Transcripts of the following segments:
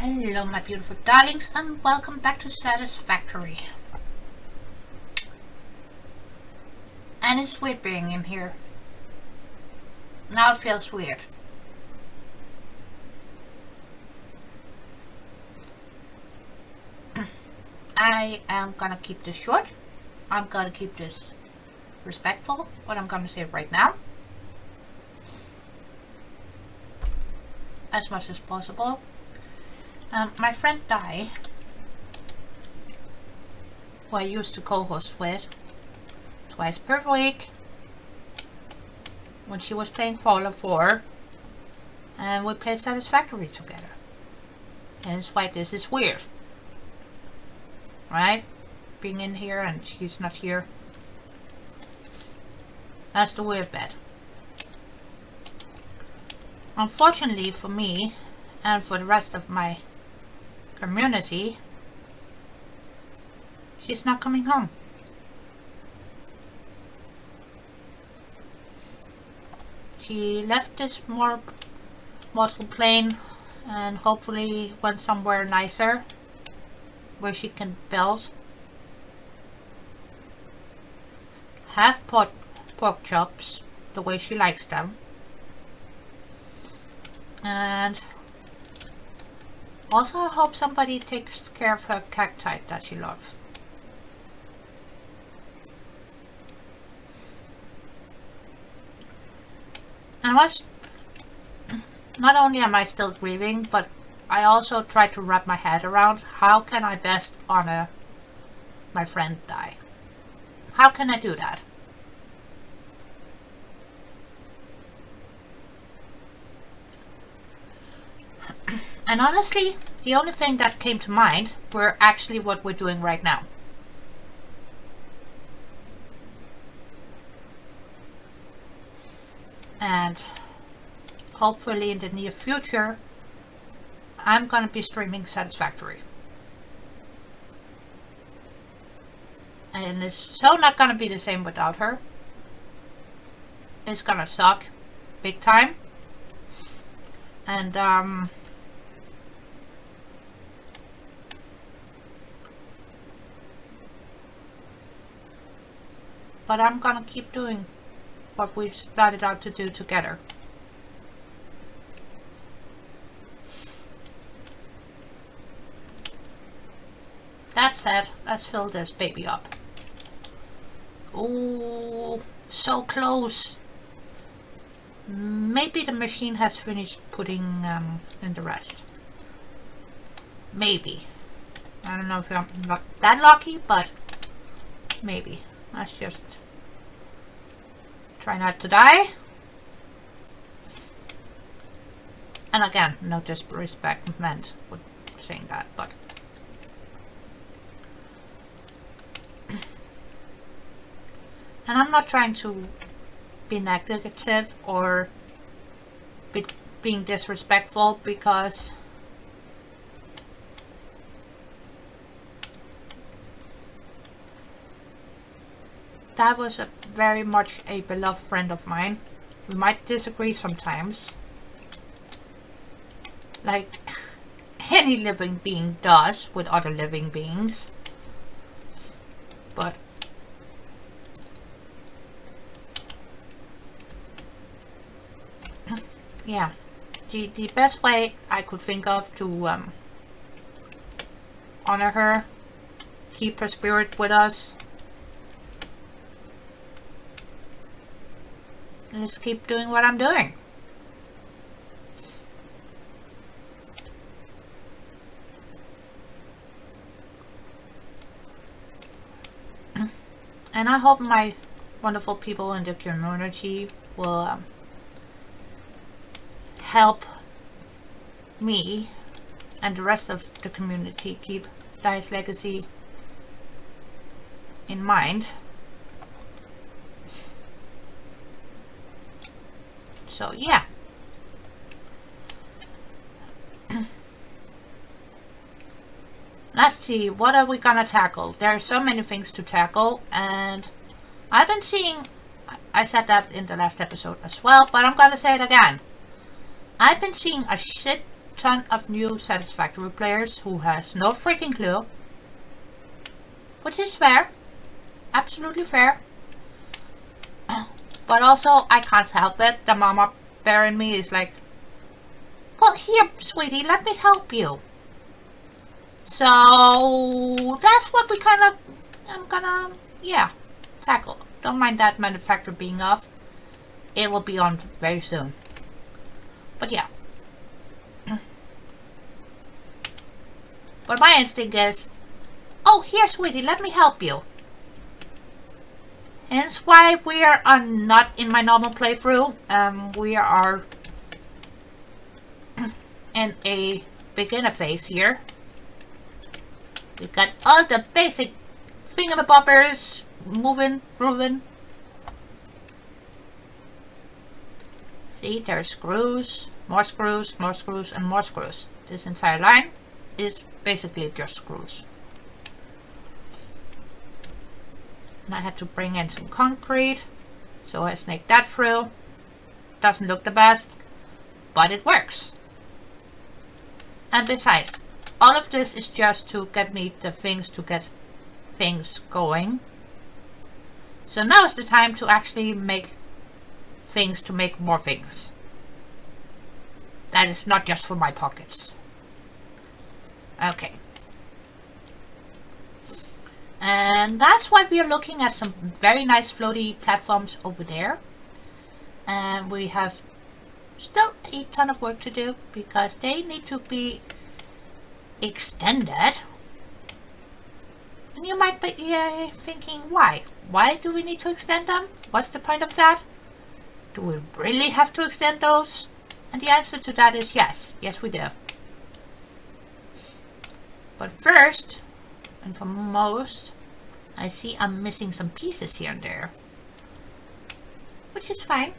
Hello my beautiful darlings and welcome back to Satisfactory. And it's weird being in here. Now it feels weird. I am gonna keep this short. I'm gonna keep this respectful, what I'm gonna say right now. As much as possible. My friend Di, who I used to co-host with twice per week when she was playing Fallout 4, and we played Satisfactory together. And that's why this is weird, right? Being in here and she's not here. That's the weird bit. Unfortunately for me and for the rest of my community, she's not coming home. She left this mortal plane and hopefully went somewhere nicer where she can build, have pork chops the way she likes them, and also I hope somebody takes care of her cacti that she loves. And not only am I still grieving, but I also try to wrap my head around how can I best honor my friend Di. How can I do that? And honestly, the only thing that came to mind were actually what we're doing right now. And hopefully in the near future, I'm gonna be streaming Satisfactory. And it's so not gonna be the same without her. It's gonna suck big time. And but I'm gonna keep doing what we started out to do together. That said, let's fill this baby up. Oh, so close. Maybe the machine has finished putting in the rest. Maybe. I don't know if I'm not that lucky, but maybe. Let's just try not to die. And again, no disrespect meant with saying that, but and I'm not trying to be negative or being disrespectful, because that was very much a beloved friend of mine. We might disagree sometimes, like any living being does with other living beings, but yeah, the best way I could think of to honor her, keep her spirit with us, is keep doing what I'm doing. And I hope my wonderful people in the community will help me and the rest of the community keep Di's legacy in mind. So yeah. Let's see, what are we gonna tackle? There are so many things to tackle, and I've been seeing, I said that in the last episode as well, but I'm gonna say it again. I've been seeing a shit ton of new Satisfactory players who has no freaking clue. Which is fair. Absolutely fair. But also, I can't help it. The mama bear in me is like, well, here, sweetie, let me help you. So, that's what we kind of, I'm gonna, yeah, tackle. Don't mind that manufacturer being off. It will be on very soon. But yeah. But my instinct is, oh, here, sweetie, let me help you. Hence why we are not in my normal playthrough. We are in a beginner phase here. We've got all the basic thingamabobbers moving, grooving. See, there's screws, more screws, more screws, and more screws. This entire line is basically just screws. And I had to bring in some concrete, so I snaked that through. Doesn't look the best, but it works. And besides, all of this is just to get me the things to get things going. So now is the time to actually make things to make more things. That is not just for my pockets. Okay. And that's why we are looking at some very nice floaty platforms over there. And we have still a ton of work to do because they need to be extended. And you might be thinking, why? Why do we need to extend them? What's the point of that? Do we really have to extend those? And the answer to that is yes. Yes, we do. But first and foremost, I see I'm missing some pieces here and there. Which is fine.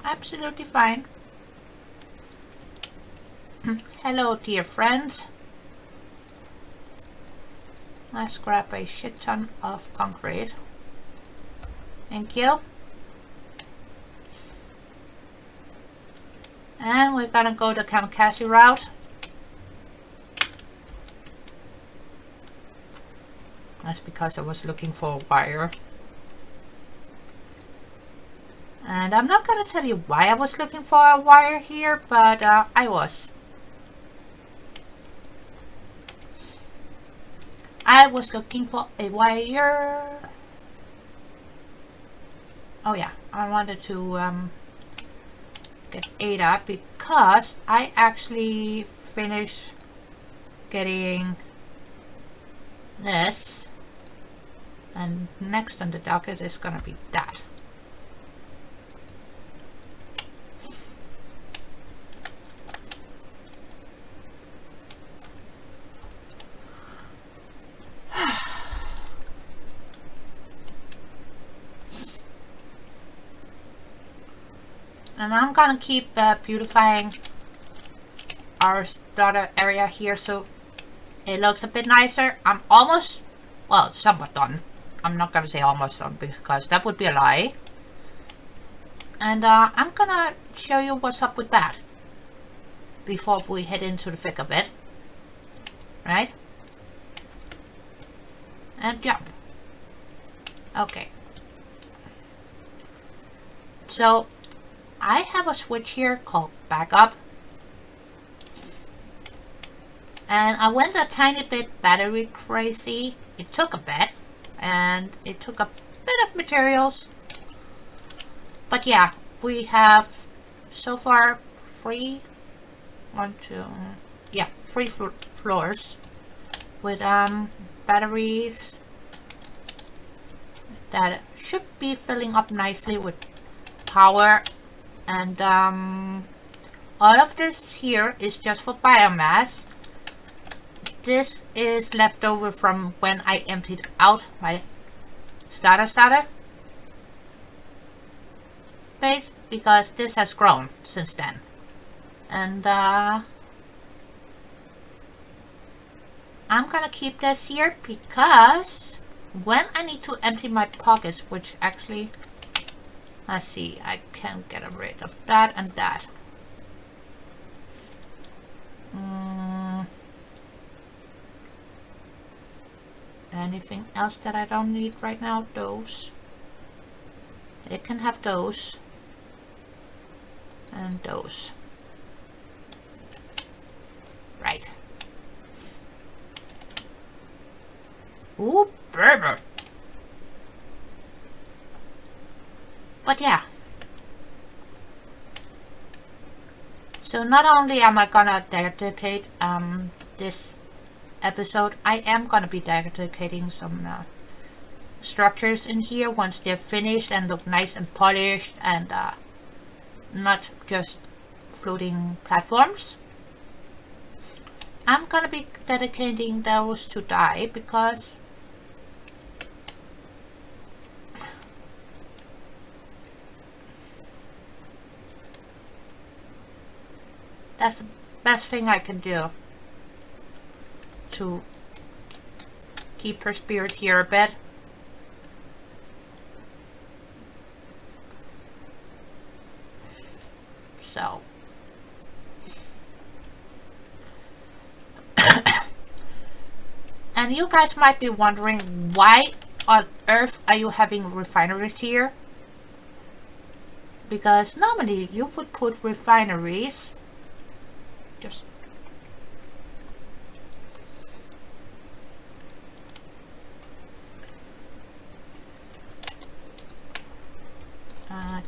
Absolutely fine. Hello, dear friends. Let's grab a shit ton of concrete. Thank you. And we're gonna go the kamikaze route. That's because I was looking for a wire. And I'm not gonna tell you why I was looking for a wire here, but I was. I was looking for a wire. Oh yeah, I wanted to get Ada because I actually finished getting this, and next on the docket is gonna be that. And I'm gonna keep beautifying our starter area here so it looks a bit nicer. I'm almost, well, somewhat done. I'm not gonna say almost done because that would be a lie. And I'm gonna show you what's up with that before we head into the thick of it. Right? And jump. Okay. So I have a switch here called backup. And I went a tiny bit battery crazy. It took a bit. And it took a bit of materials. But yeah, we have so far three floors with batteries that should be filling up nicely with power. And all of this here is just for biomass. This is left over from when I emptied out my starter base, because this has grown since then. And I'm gonna keep this here because when I need to empty my pockets, which actually, let's see, I can get rid of that and that. Anything else that I don't need right now? Those. They can have those. And those. Right. Ooh, baby. But yeah. So not only am I gonna dedicate this episode, I am gonna be dedicating some structures in here once they're finished and look nice and polished and not just floating platforms. I'm gonna be dedicating those to dye because that's the best thing I can do to keep her spirit here a bit. So and you guys might be wondering, why on earth are you having refineries here? Because normally you would put refineries just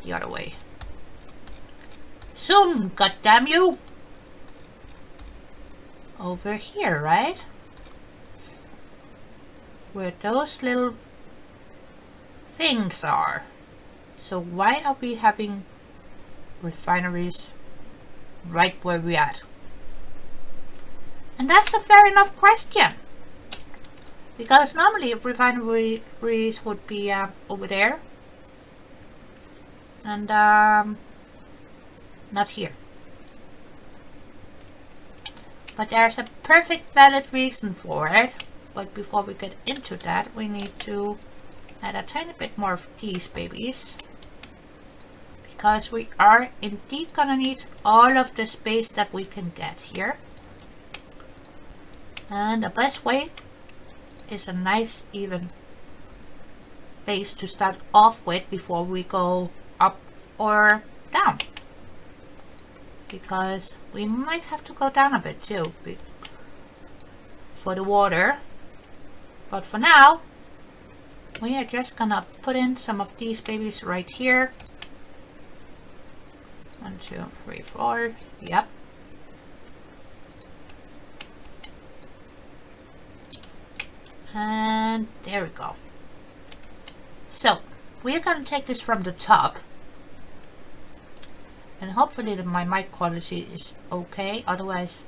the other way. Zoom, goddamn you! Over here, right? Where those little things are. So why are we having refineries right where we're at? And that's a fair enough question. Because normally refineries would be over there. And not here. But there's a perfect valid reason for it. But before we get into that, we need to add a tiny bit more of these babies. Because we are indeed gonna need all of the space that we can get here. And the best way is a nice even base to start off with before we go up or down. Because we might have to go down a bit too for the water. But for now, we are just gonna put in some of these babies right here. 1, 2, 3, 4. Yep. And there we go. So we're gonna take this from the top. And hopefully my mic quality is okay. Otherwise,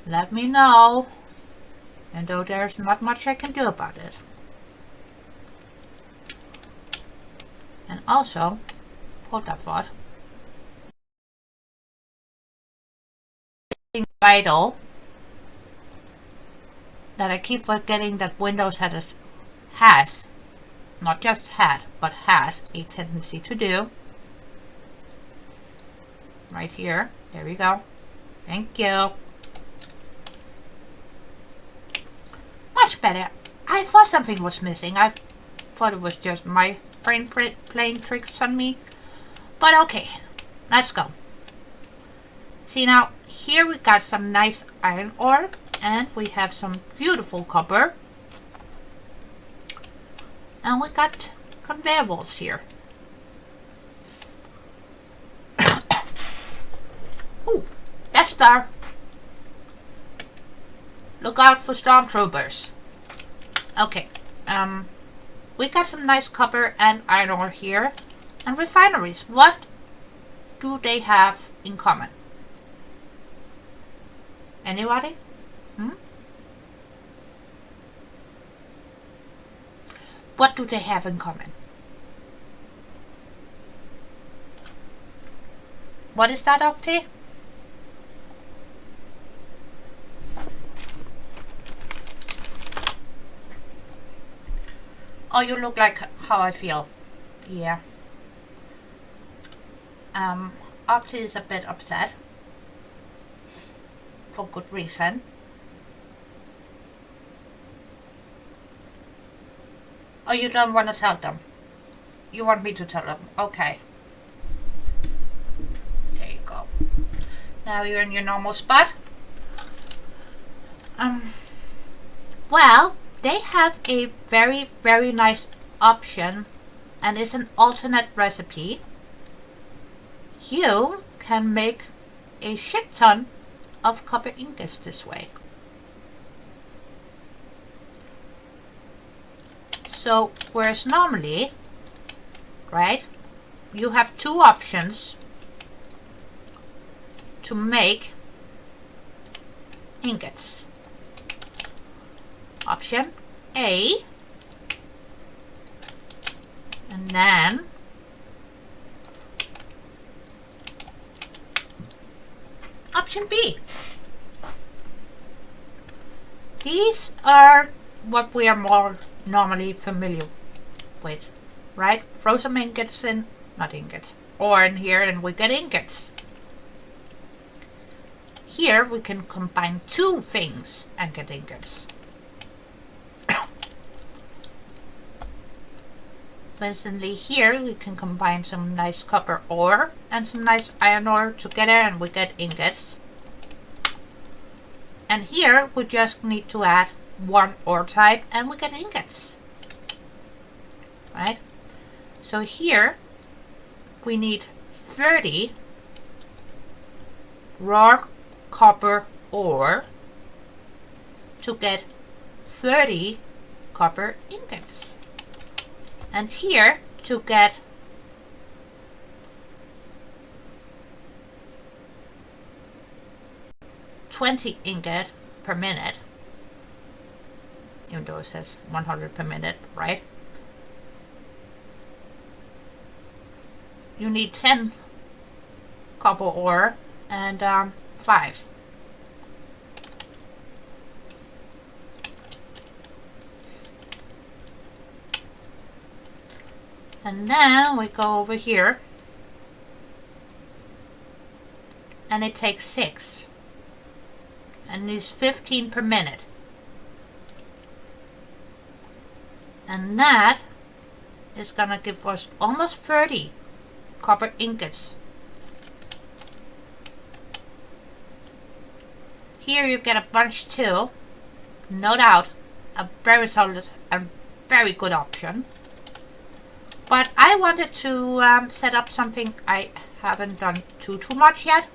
let me know. And though there's not much I can do about it. And also, hold that thought. It's vital that I keep forgetting that Windows has, not just had, but has a tendency to do. Right here. There we go. Thank you. Much better. I thought something was missing. I thought it was just my brain playing tricks on me. But okay. Let's go. See now, here we got some nice iron ore. And we have some beautiful copper. And we got conveyor belts here. Ooh, Death Star. Look out for stormtroopers. Okay, we got some nice copper and iron ore here. And refineries, what do they have in common? Anybody? What do they have in common? What is that, Octi? Oh, you look like how I feel. Yeah. Octi is a bit upset. For good reason. Or you don't want to tell them? You want me to tell them? Okay. There you go. Now you're in your normal spot. Well, they have a very, very nice option, and it's an alternate recipe. You can make a shit ton of copper ingots this way. So, whereas normally, right, you have two options to make ingots. Option A, and then option B. These are what we are more normally familiar with, right? Frozen ingots and not ingots, or in here, and we get ingots. Here we can combine two things and get ingots. For instance, here we can combine some nice copper ore and some nice iron ore together and we get ingots. And here we just need to add one ore type and we get ingots. Right? So here we need 30 raw copper ore to get 30 copper ingots. And here to get 20 ingot per minute, even though it says 100 per minute, right? You need 10 copper ore and 5. And then we go over here and it takes 6 and is 15 per minute. And that is gonna give us almost 30 copper ingots. Here you get a bunch too, no doubt, a very solid and very good option. But I wanted to set up something I haven't done too much yet,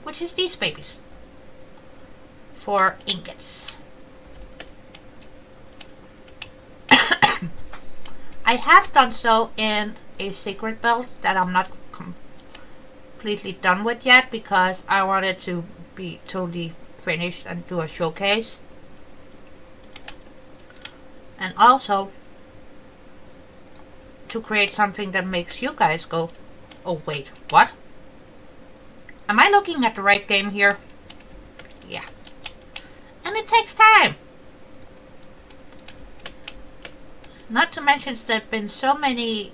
which is these babies for ingots. I have done so in a secret build that I'm not completely done with yet because I wanted to be totally finished and do a showcase. And also to create something that makes you guys go, oh wait, what? Am I looking at the right game here? Yeah. And it takes time. Not to mention there have been so many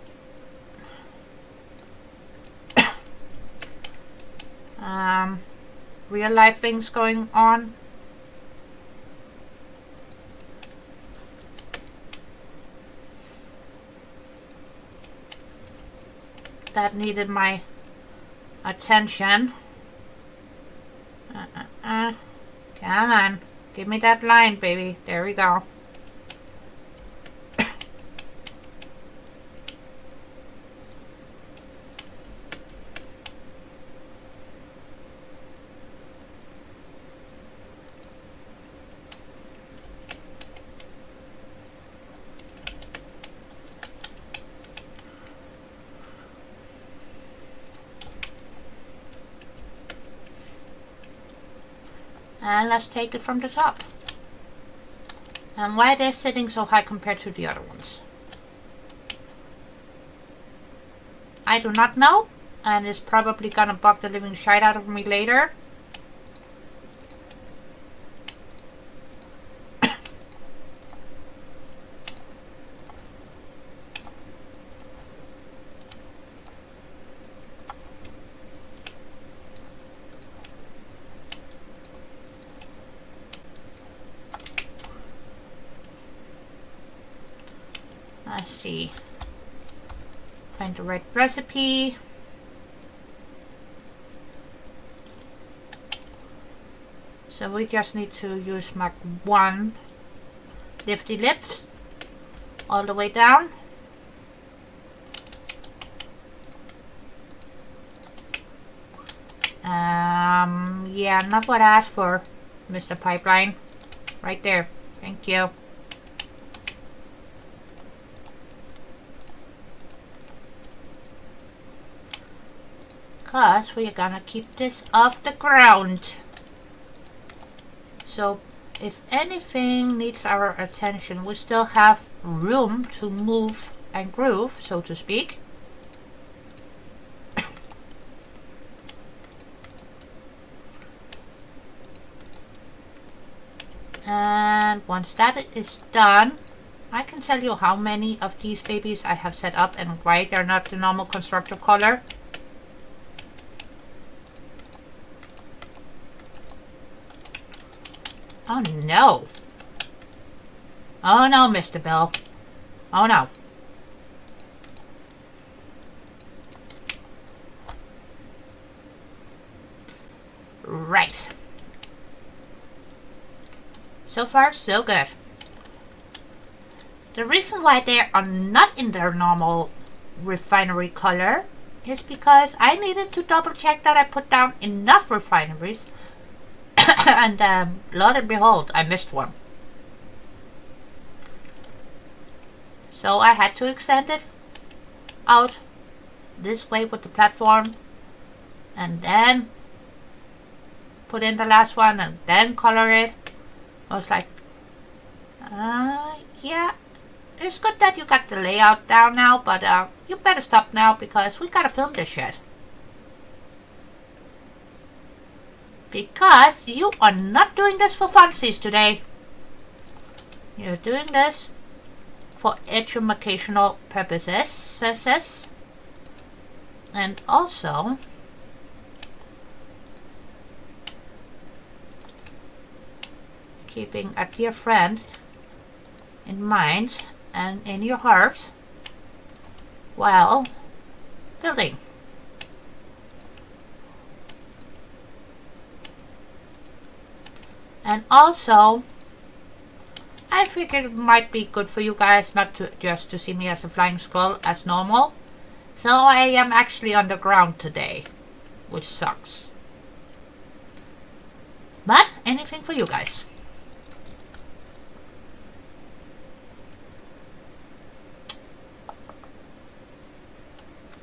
real life things going on. That needed my attention. Come on. Give me that line, baby. There we go. And let's take it from the top. And why they're sitting so high compared to the other ones, I do not know, and it's probably gonna bug the living shit out of me later. Let's see. Find the right recipe. So we just need to use Mark 1. Lift the lips all the way down. Yeah, not what I asked for, Mr. Pipeline. Right there. Thank you. Because we're gonna keep this off the ground. So if anything needs our attention, we still have room to move and groove, so to speak. And once that is done, I can tell you how many of these babies I have set up and why they're not the normal constructor color. Oh no. Oh no, Mr. Bill. Oh no. Right. So far, so good. The reason why they are not in their normal refinery color is because I needed to double check that I put down enough refineries. And lo and behold, I missed one. So I had to extend it out this way with the platform, and then put in the last one, and then color it. I was like, yeah, it's good that you got the layout down now, but you better stop now because we gotta film this shit. Because you are not doing this for funsies today. You're doing this for educational purposes. And also keeping a dear friend in mind and in your heart while building. And also, I figured it might be good for you guys not to just to see me as a flying skull as normal. So I am actually underground today, which sucks. But anything for you guys.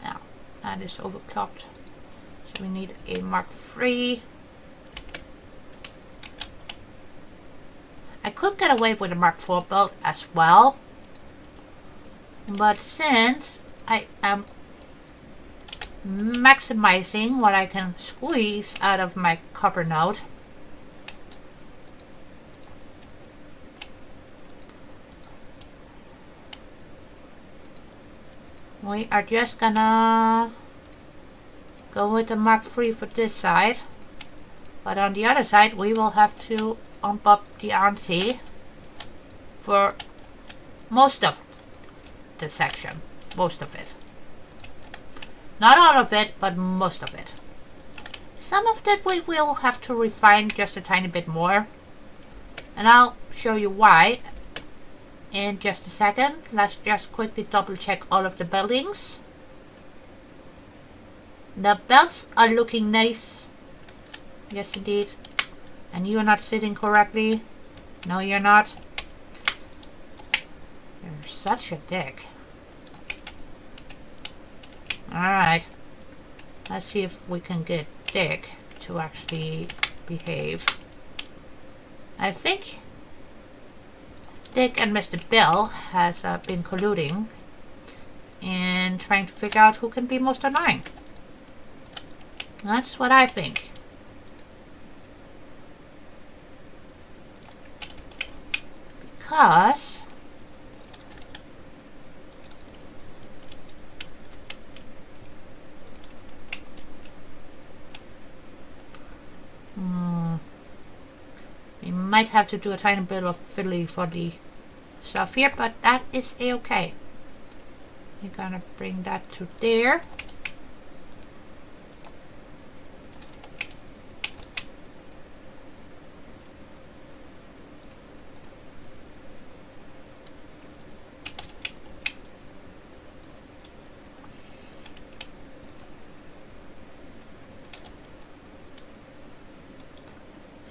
Now, that is overclocked. So we need a Mark III. I could get away with a Mark IV build as well, but since I am maximizing what I can squeeze out of my copper node, we are just gonna go with the Mark III for this side, but on the other side we will have to bump up the ante for most of the section. Most of it. Not all of it, but most of it. Some of that we will have to refine just a tiny bit more. And I'll show you why in just a second. Let's just quickly double check all of the buildings. The belts are looking nice. Yes, indeed. And you're not sitting correctly. No, you're not. You're such a dick. Alright. Let's see if we can get Dick to actually behave. I think Dick and Mr. Bill has been colluding in trying to figure out who can be most annoying. That's what I think. Because we might have to do a tiny bit of fiddly for the stuff here, but that is a-okay. We're gonna bring that to there.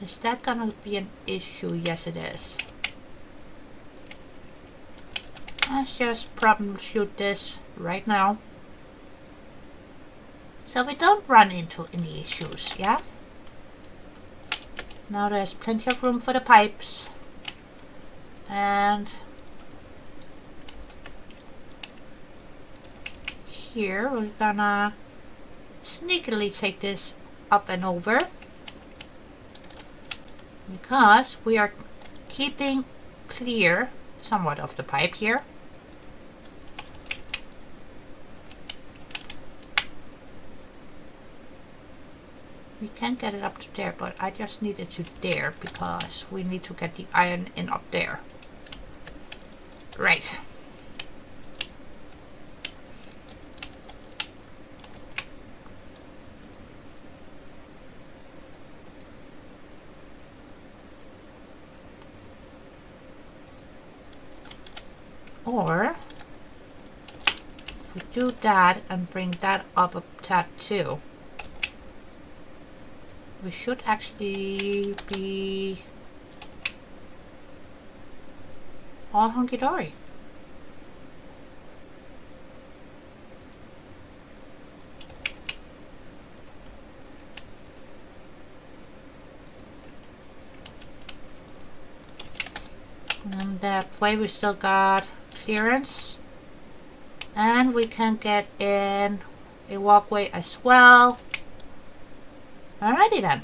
Is that gonna be an issue? Yes, it is. Let's just troubleshoot this right now, so we don't run into any issues, yeah? Now there's plenty of room for the pipes. And here we're gonna sneakily take this up and over, because we are keeping clear somewhat of the pipe here. We can get it up to there, but I just need it to there because we need to get the iron in up there. Right. Or if we do that and bring that up a tad too, we should actually be all hunky-dory. And that way we still got clearance, and we can get in a walkway as well. Alrighty then.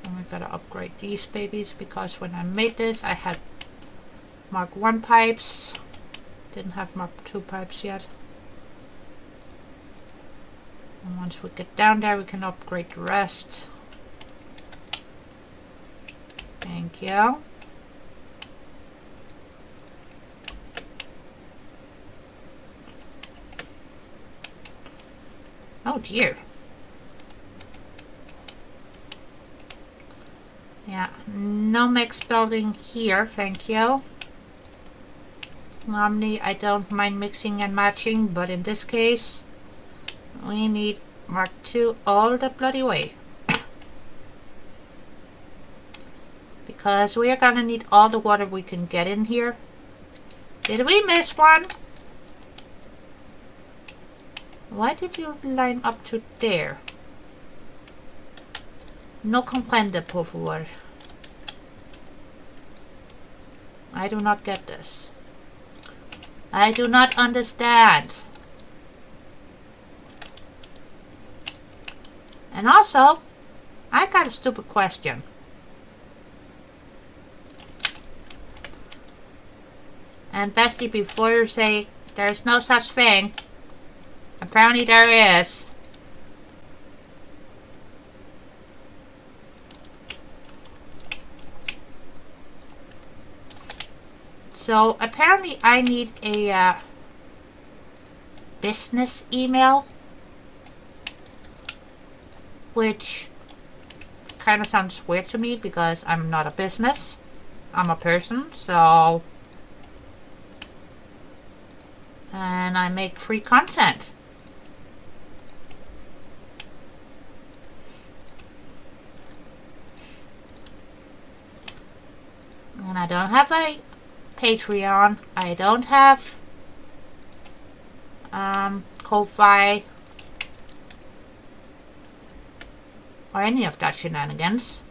And we gotta upgrade these babies, because when I made this I had Mark 1 pipes, didn't have Mark 2 pipes yet. And once we get down there we can upgrade the rest. Thank you. Oh dear. Yeah, no mix building here, thank you. Normally I don't mind mixing and matching, but in this case we need Mark 2 all the bloody way. Because we are gonna need all the water we can get in here. Did we miss one? Why did you line up to there? No comprende, por favor. I do not get this. I do not understand. And also, I got a stupid question. And Bestie, before you say there's no such thing, apparently there is. So apparently I need a business email, which kind of sounds weird to me because I'm not a business, I'm a person, so, and I make free content. And I don't have a Patreon, I don't have Ko-Fi or any of that shenanigans.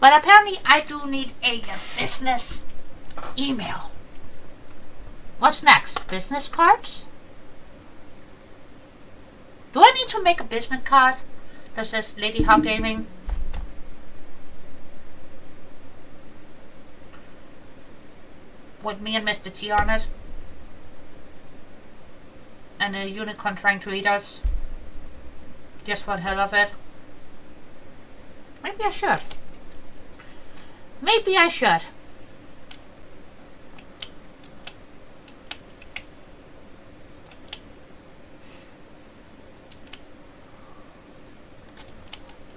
But apparently I do need a business email. What's next? Business cards? Do I need to make a business card that says Lady Hog Gaming? with me and Mr. T on it. And a unicorn trying to eat us. Just for the hell of it. Maybe I should. Maybe I should.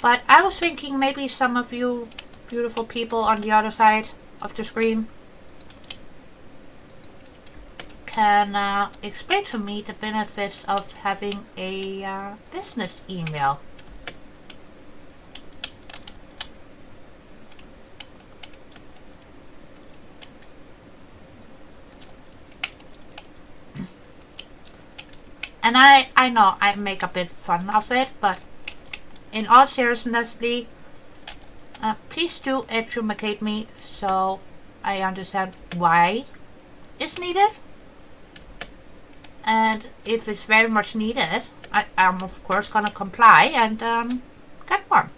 But I was thinking maybe some of you beautiful people on the other side of the screen can explain to me the benefits of having a business email. And I know I make a bit fun of it, but in all seriousness, please do educate me so I understand why it's needed. And if it's very much needed, I'm of course gonna comply and get one.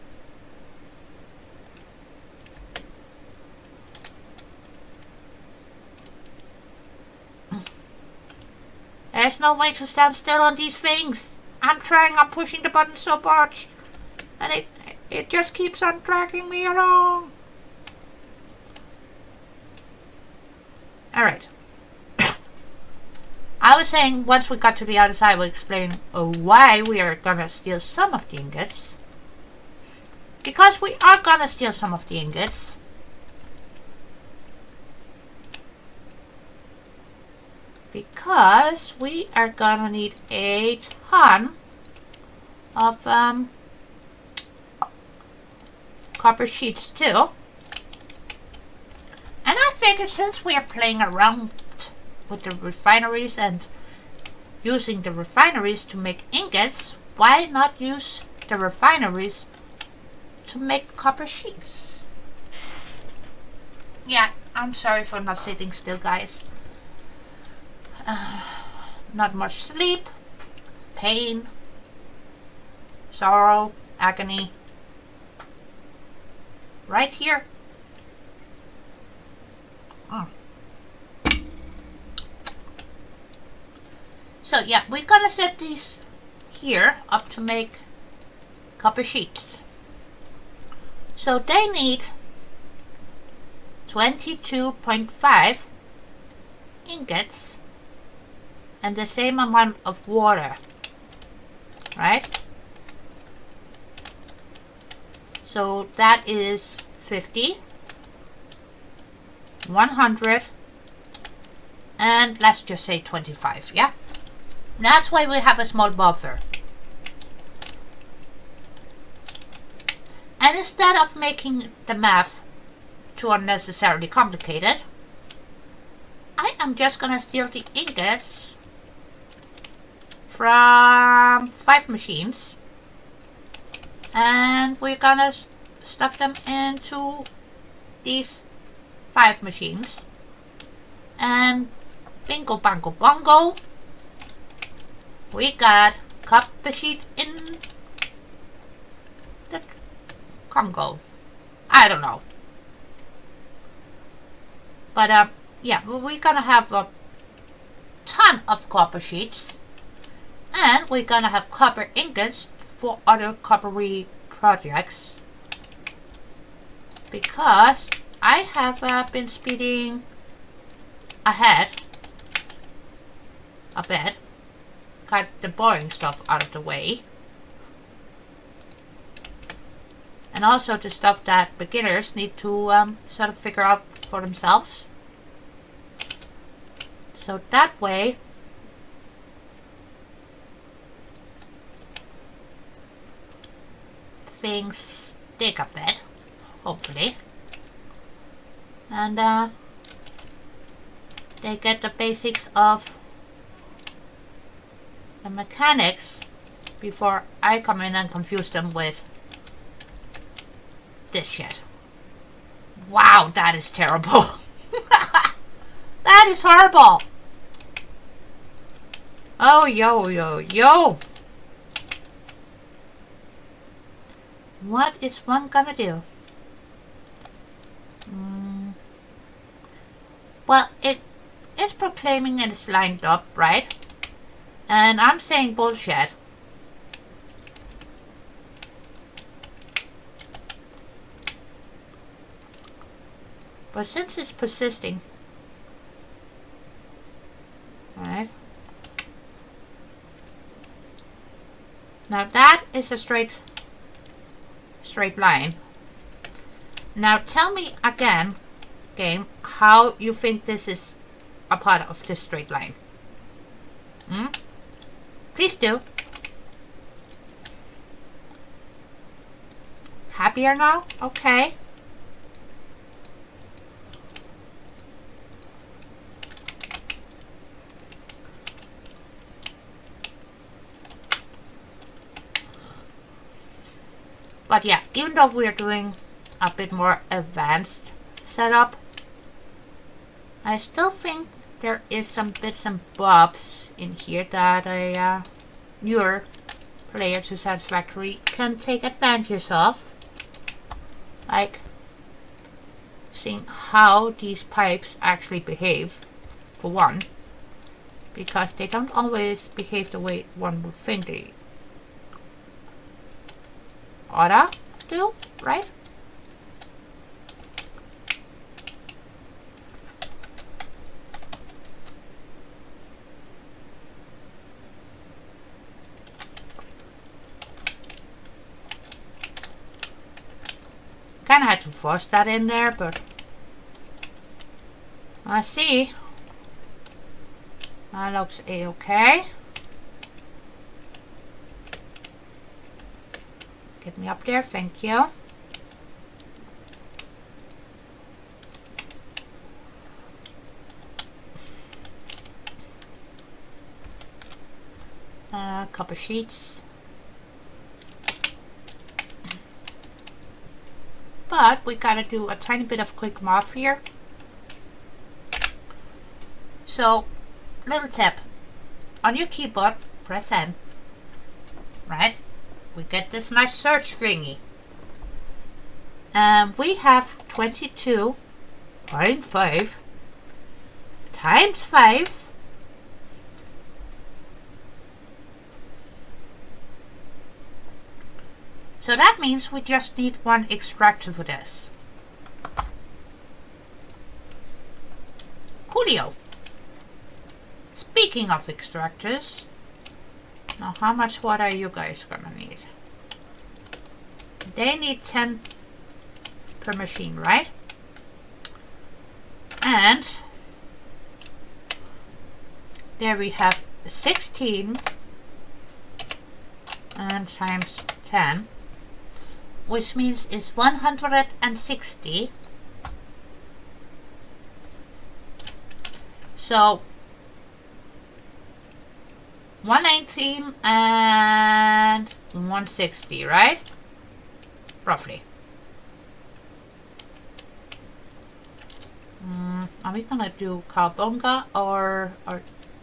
There's no way to stand still on these things. I'm pushing the button so much. And it just keeps on dragging me along. Alright. I was saying once we got to the other side, we'll explain why we are gonna steal some of the ingots. Because we are gonna steal some of the ingots. Because we are gonna need a ton of copper sheets too. And I figured since we are playing around with the refineries and using the refineries to make ingots, why not use the refineries to make copper sheets? Yeah, I'm sorry for not sitting still, guys. Not much sleep, pain, sorrow, agony. Right here. So yeah, we're gonna set these here up to make copper sheets. So they need 22.5 ingots and the same amount of water, right? So that is 50, 100, and let's just say 25, yeah? That's why we have a small buffer. And instead of making the math too unnecessarily complicated, I am just gonna steal the ingots from 5 machines. And we're gonna stuff them into these 5 machines. And bingo bango bongo, we got copper sheet in the Congo. I don't know. But yeah, we're gonna have a ton of copper sheets. And we're gonna have copper ingots for other coppery projects. Because I have been speeding ahead a bit. Got the boring stuff out of the way. And also the stuff that beginners need to sort of figure out for themselves. So that way things stick a bit, hopefully. And they get the basics of the mechanics before I come in and confuse them with this shit. Wow, that is terrible. That is horrible. Oh, yo, yo, yo. What is one gonna do? Well, it is proclaiming it is lined up, right? And I'm saying bullshit. But since it's persisting, right? Now that is a straight line. Now tell me again, game, how you think this is a part of this straight line. Please do. Happier now? Okay. But yeah, even though we're doing a bit more advanced setup, I still think there is some bits and bobs in here that a newer player to Satisfactory can take advantage of. Like seeing how these pipes actually behave, for one, because they don't always behave the way one would think they oughta do, right? Kinda had to force that in there, but I see. That looks a-okay. Get me up there, thank you. A couple sheets. But we gotta do a tiny bit of quick math here. So, little tip. On your keyboard, press N. Right? We get this nice search thingy. We have 22.5 times 5 so that means we just need one extractor for this. Coolio. Speaking of extractors, now how much water are you guys gonna need? They need 10 per machine, right? And there we have 16 and times 10, which means it's 160. So 119 and 160, right? Roughly. Are we gonna do cowabunga or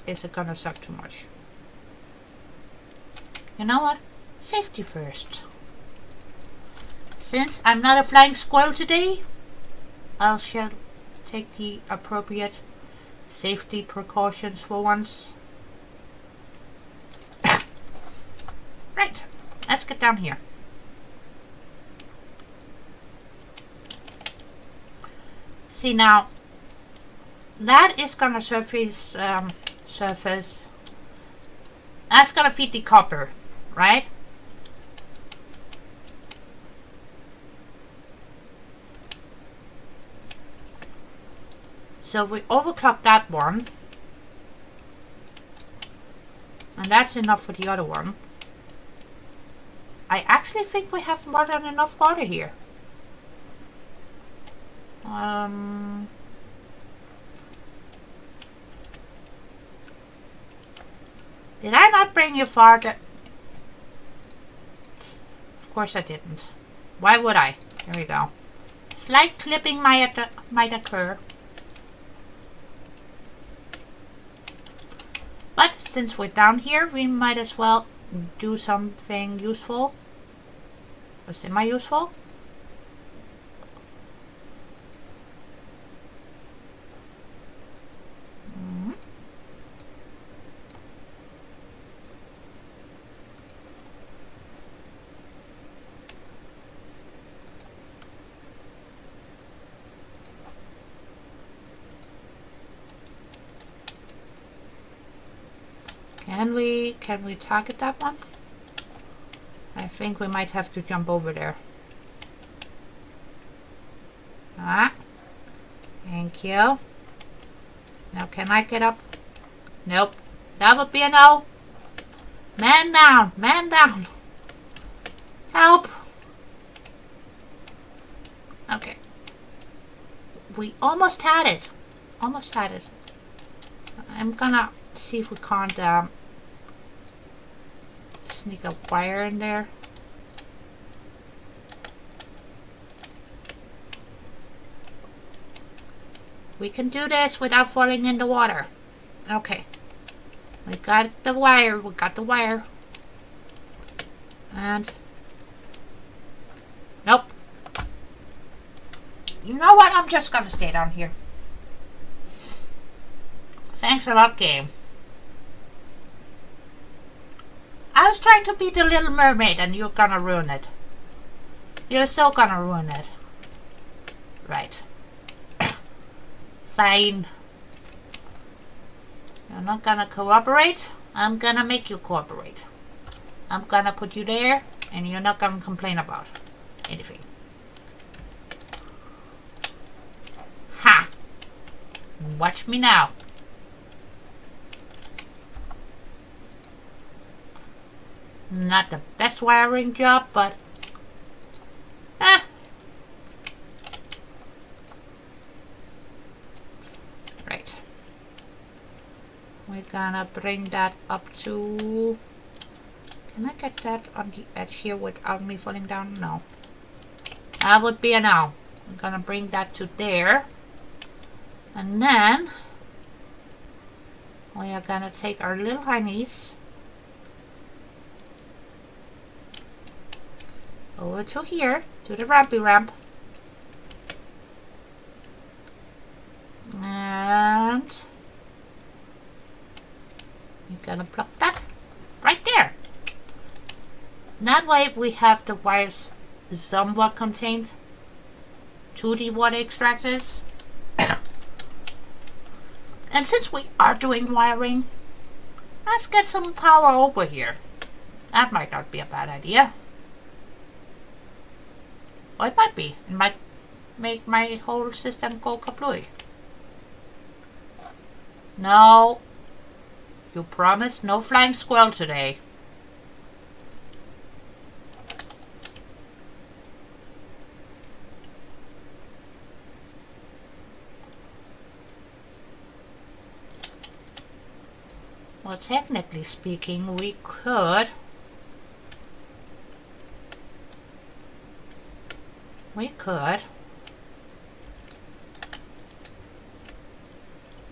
is it gonna suck too much? You know what? Safety first. Since I'm not a flying squirrel today, I shall take the appropriate safety precautions for once. Right, let's get down here. See now, that is gonna surface. That's gonna feed the copper, right? So we overclock that one, and that's enough for the other one. I actually think we have more than enough water here. Did I not bring you farther? Of course I didn't. Why would I? Here we go. Slight clipping might occur. But since we're down here, we might as well do something useful. Or semi-useful. Can we target that one? I think we might have to jump over there. Ah, thank you. Now can I get up? Nope. That would be a no. Man down, man down. Help. Okay. We almost had it. Almost had it. I'm gonna see if we can't sneak a wire in there. We can do this without falling in the water. Okay. We got the wire. We got the wire. And... nope. You know what? I'm just gonna stay down here. Thanks a lot, game. I was trying to be the Little Mermaid and you're gonna ruin it. You're so gonna ruin it. Right. Fine. You're not gonna cooperate? I'm gonna make you cooperate. I'm gonna put you there and you're not gonna complain about anything. Ha! Watch me now. Not the best wiring job, but right. We're gonna bring that up to... can I get that on the edge here without me falling down? No. That would be a no. I'm gonna bring that to there. And then we are gonna take our little honeys over to here, to the rampy ramp. And you're gonna plug that right there. That way we have the wires somewhat contained to the water extractors. And since we are doing wiring, let's get some power over here. That might not be a bad idea. Or it might be. It might make my whole system go kablooey. No. You promised no flying squirrel today. Well, technically speaking, we could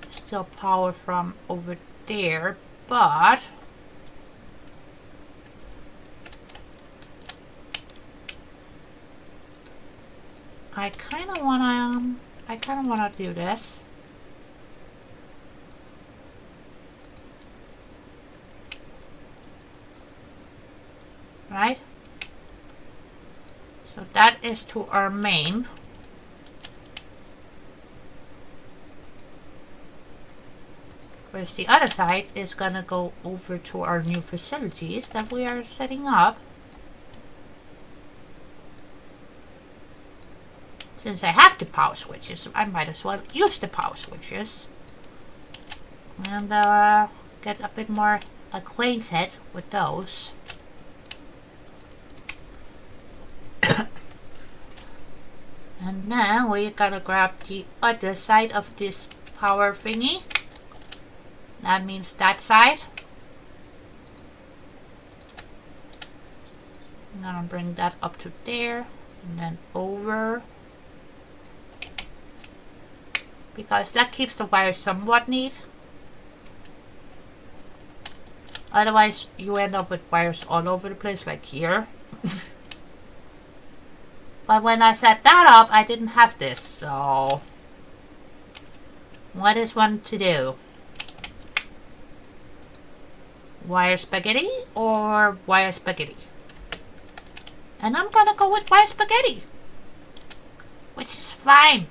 still power from over there, but I kind of wanna do this. Right? So that is to our main. Whereas the other side is gonna go over to our new facilities that we are setting up. Since I have the power switches, I might as well use the power switches. And get a bit more acquainted with those. And now we're gonna grab the other side of this power thingy. That means that side. I'm gonna bring that up to there and then over. Because that keeps the wire somewhat neat. Otherwise you end up with wires all over the place like here. But when I set that up, I didn't have this, so what is one to do? Wire spaghetti or wire spaghetti? And I'm gonna go with wire spaghetti, which is fine.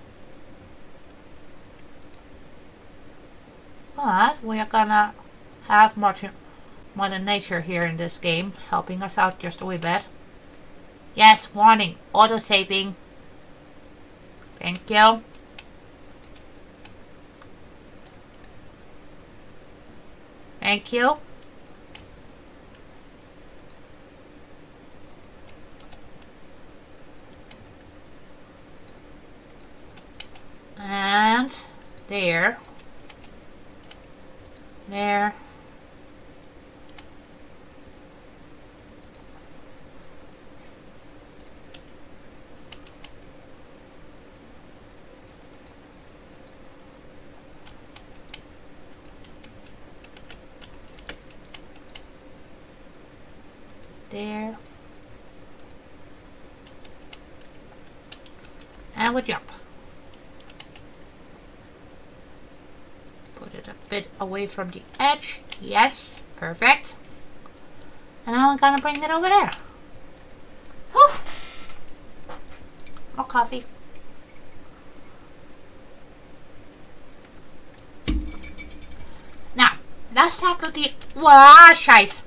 But we are gonna have more Mother Nature here in this game, helping us out just a wee bit. Yes, warning, auto-saving. Thank you. Thank you. And there. There. There. And we jump. Put it a bit away from the edge. Yes, perfect. And now I'm gonna bring it over there. Whew. More coffee. Now, let's tackle the... Wow, scheiß.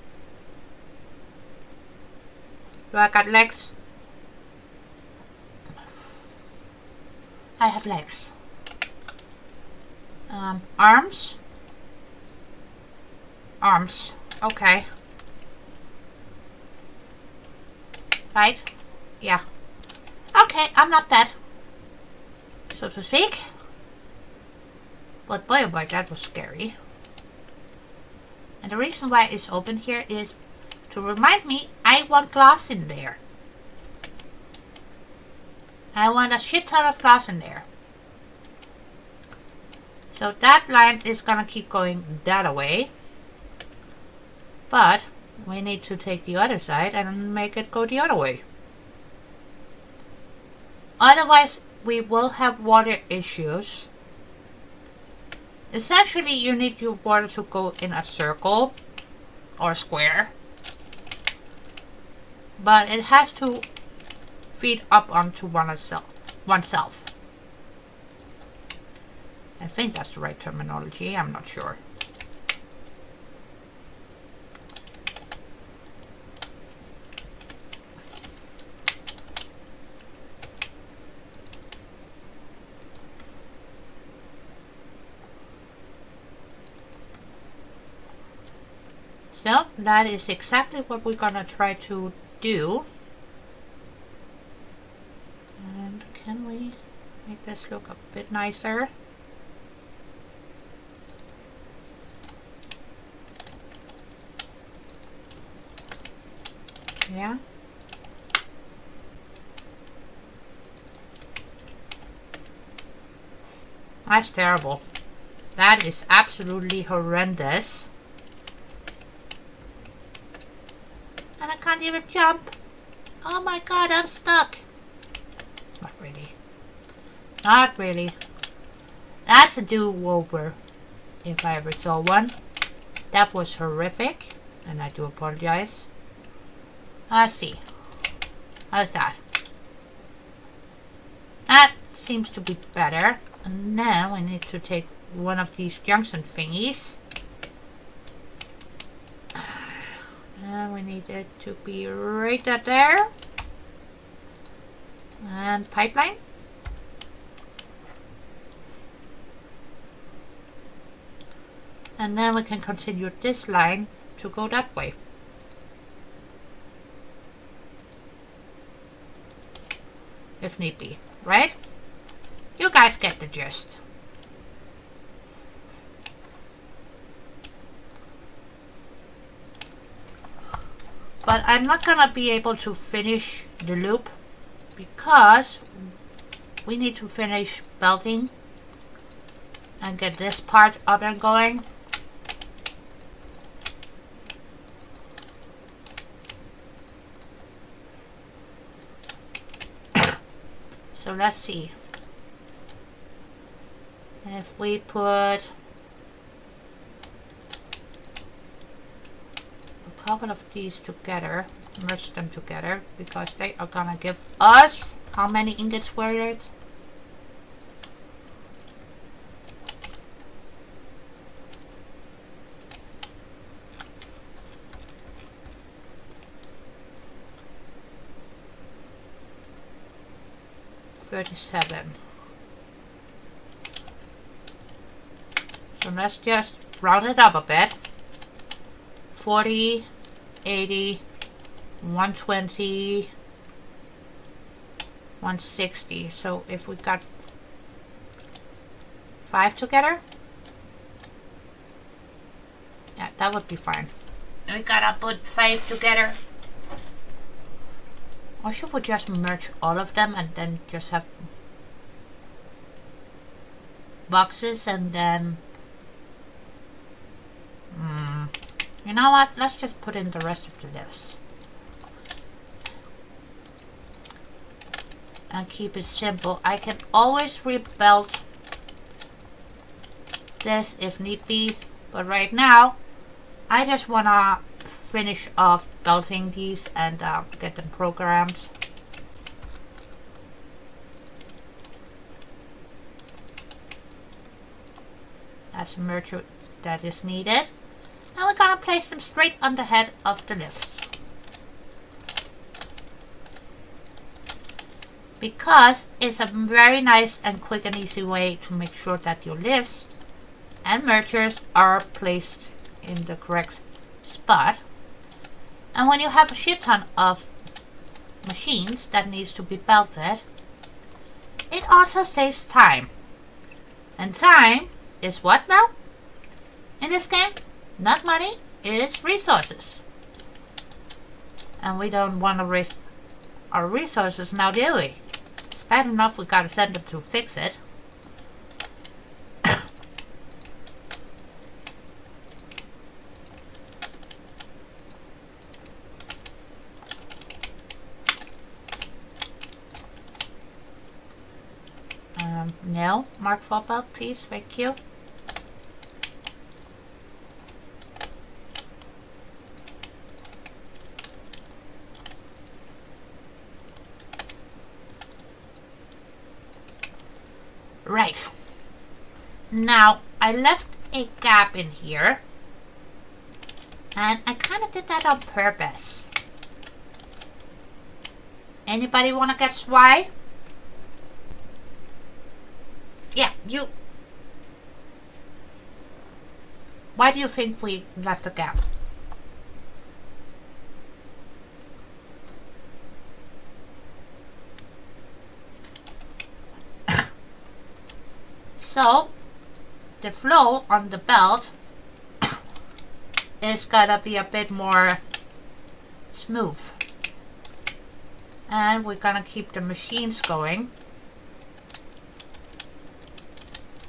Do I got legs? I have legs. Arms? Arms. Okay. Right? Yeah. Okay, I'm not dead, so to speak. But boy oh boy, that was scary. And the reason why it's open here is to remind me I want glass in there. I want a shit ton of glass in there. So that line is gonna keep going that way. But we need to take the other side and make it go the other way. Otherwise, we will have water issues. Essentially, you need your water to go in a circle or square. But it has to feed up onto oneself. I think that's the right terminology, I'm not sure. So that is exactly what we're gonna try to do. And can we make this look a bit nicer? Yeah. That's terrible. That is absolutely horrendous. And I can't even jump. Oh my god, I'm stuck. Not really. Not really. That's a do-over, if I ever saw one. That was horrific, and I do apologize. Let's see. How's that? That seems to be better. And now we need to take one of these junction thingies. And we need it to be right at there. And pipeline. And then we can continue this line to go that way. If need be, right? You guys get the gist. But I'm not gonna be able to finish the loop because we need to finish belting and get this part up and going. So let's see. If we put a couple of these together, merge them together, because they are gonna give us, how many ingots were it? 37. So let's just round it up a bit. 40, 80, 120, 160. So if we got 5 together, yeah, that would be fine. We gotta put 5 together. Or should we just merge all of them and then just have boxes and then... You know what? Let's just put in the rest of the lifts. And keep it simple. I can always rebuild this if need be. But right now, I just wanna finish off belting these and get them programmed. That's a merger that is needed. And we're gonna place them straight on the head of the lifts. Because it's a very nice and quick and easy way to make sure that your lifts and mergers are placed in the correct spot. And when you have a shit ton of machines that needs to be belted, it also saves time. And time is what now? In this game? Not money, it's resources. And we don't want to waste our resources now, do we? It's bad enough we gotta send them to fix it. No, Mark Football, please, thank you. Right. Now, I left a gap in here. And I kind of did that on purpose. Anybody want to guess why? Yeah, you. Why do you think we left a gap? So, the flow on the belt is gonna be a bit more smooth. And we're gonna keep the machines going.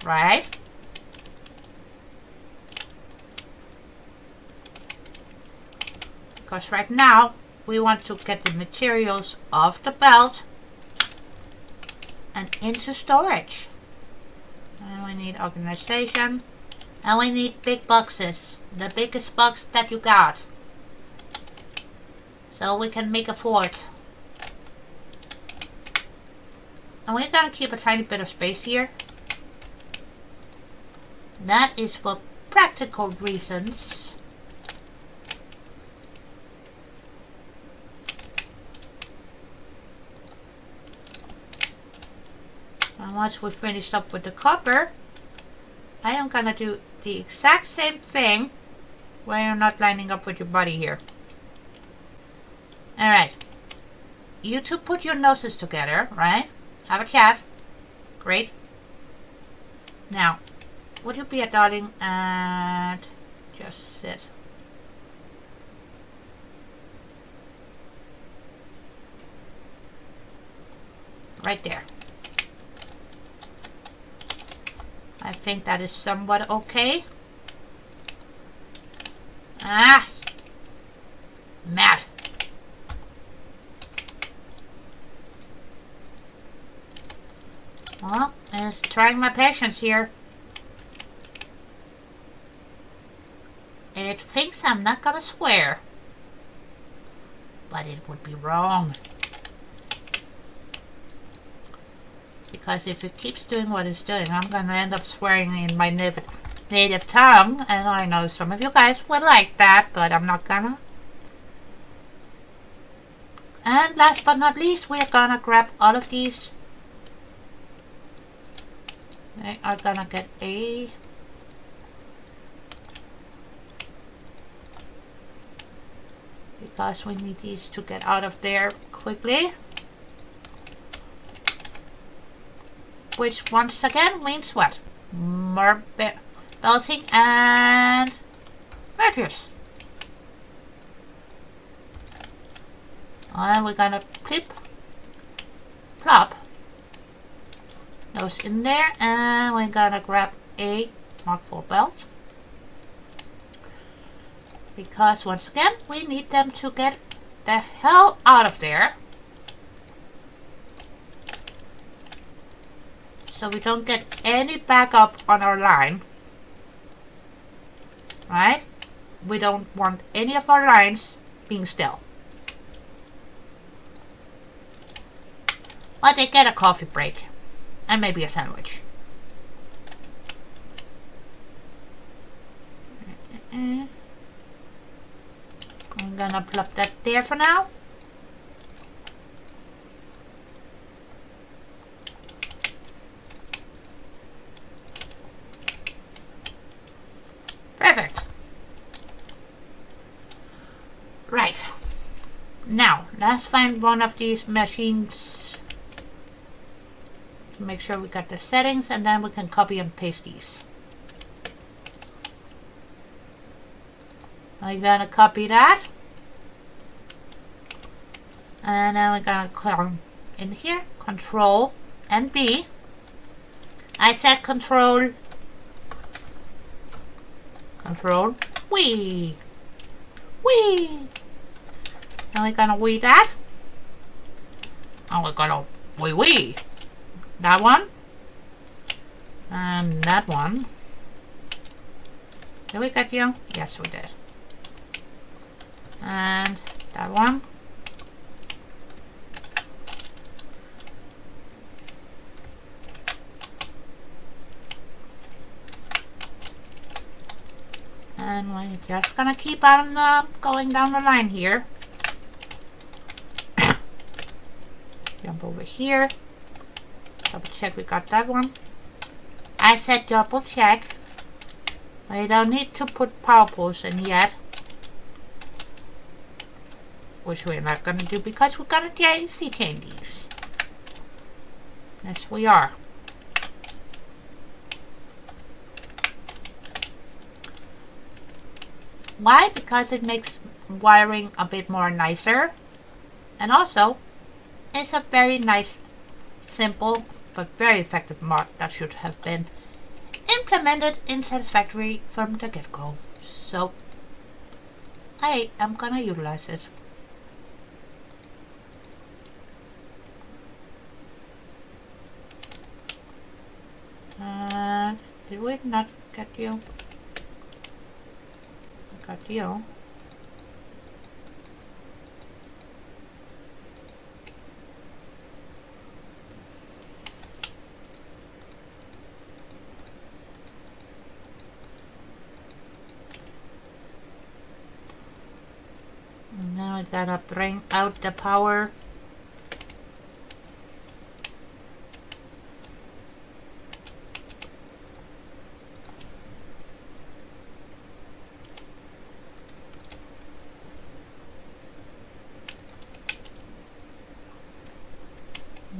Right? Because right now we want to get the materials off the belt and into storage. And we need organization. And we need big boxes. The biggest box that you got. So we can make a fort. And we're gonna keep a tiny bit of space here. That is for practical reasons. And once we're finished up with the copper, I am gonna do the exact same thing when you're not lining up with your body here. Alright. You two put your noses together, right? Have a chat. Great. Now, would you be a darling and just sit? Right there. I think that is somewhat okay. Ah! Matt! Well, it's trying my patience here. It thinks I'm not gonna swear. But it would be wrong. Because if it keeps doing what it's doing, I'm gonna end up swearing in my native tongue. And I know some of you guys would like that, but I'm not gonna. And last but not least, we're gonna grab all of these They are gonna get a because we need these to get out of there quickly. Which once again means what? More belting and radius. And we're gonna plop those in there, and we're gonna grab a Mark IV belt. Because once again, we need them to get the hell out of there. So we don't get any backup on our line. Right? We don't want any of our lines being still. But they get a coffee break. And maybe a sandwich. I'm gonna plop that there for now. Perfect. Right. Now, let's find one of these machines. Make sure we got the settings, and then we can copy and paste these. I'm gonna copy that, and then we're gonna come in here, Control and V. I said Control, wee. And we're gonna wee that, and we're gonna wee. That one. And that one. Did we get you? Yes, we did. And that one. And we're just gonna keep on going down the line here. Jump over here. Double check we got that one. I said double check. We don't need to put power poles in yet. Which we're not gonna do because we're gonna daisy chain these. Yes, we are. Why? Because it makes wiring a bit more nicer. And also, it's a very nice, simple, but very effective mod that should have been implemented in Satisfactory from the get-go. So, I am gonna utilize it. Did we not get you? Got you. Now I gotta bring out the power.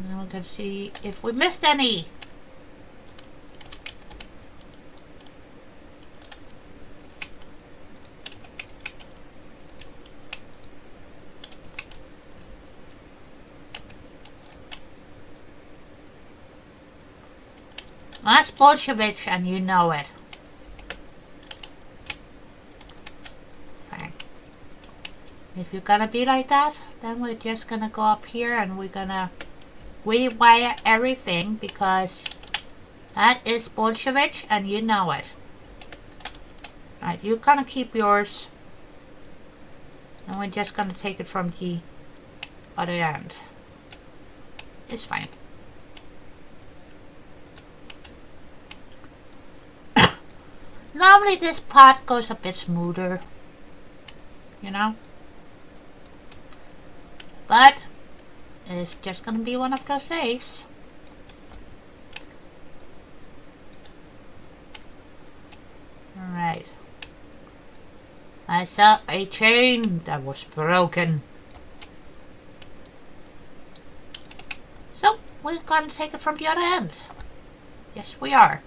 Now we can see if we missed any. That's Bolshevik and you know it. Fine. If you're gonna be like that, then we're just gonna go up here and we're gonna rewire everything because that is Bolshevik and you know it. Right, you're gonna keep yours and we're just gonna take it from the other end. It's fine. Normally this part goes a bit smoother, you know, but it's just gonna be one of those days. Alright. I saw a chain that was broken. So, we're gonna take it from the other end. Yes, we are.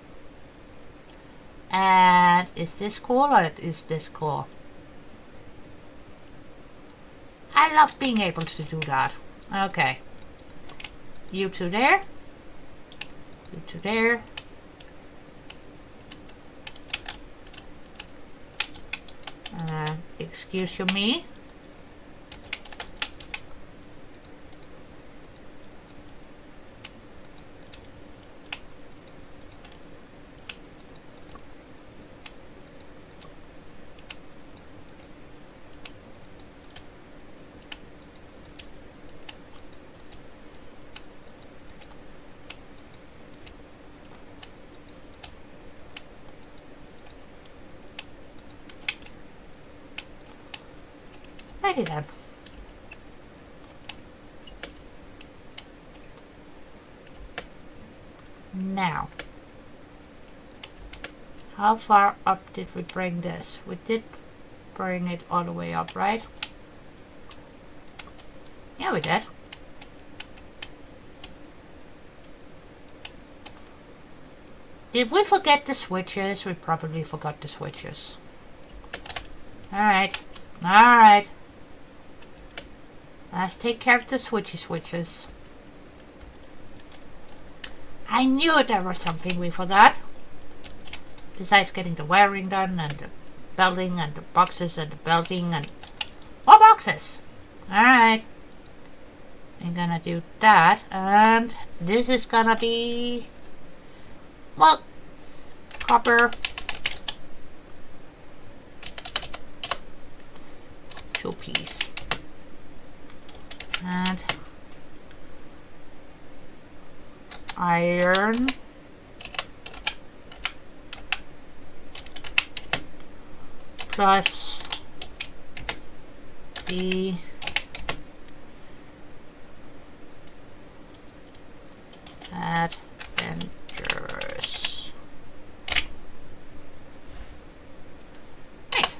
And is this cool or is this cool? I love being able to do that. Okay. You two there. You two there. Excuse you me. Righty then. Now, how far up did we bring this? We did bring it all the way up, right? Yeah, we did. Did we forget the switches? We probably forgot the switches. Alright. Alright. Let's take care of the switches. I knew there was something we forgot. Besides getting the wiring done and the belting and the boxes and the belting and more boxes. Alright. I'm gonna do that, and this is gonna be, well, copper 2-piece. And iron plus the adventures. Right.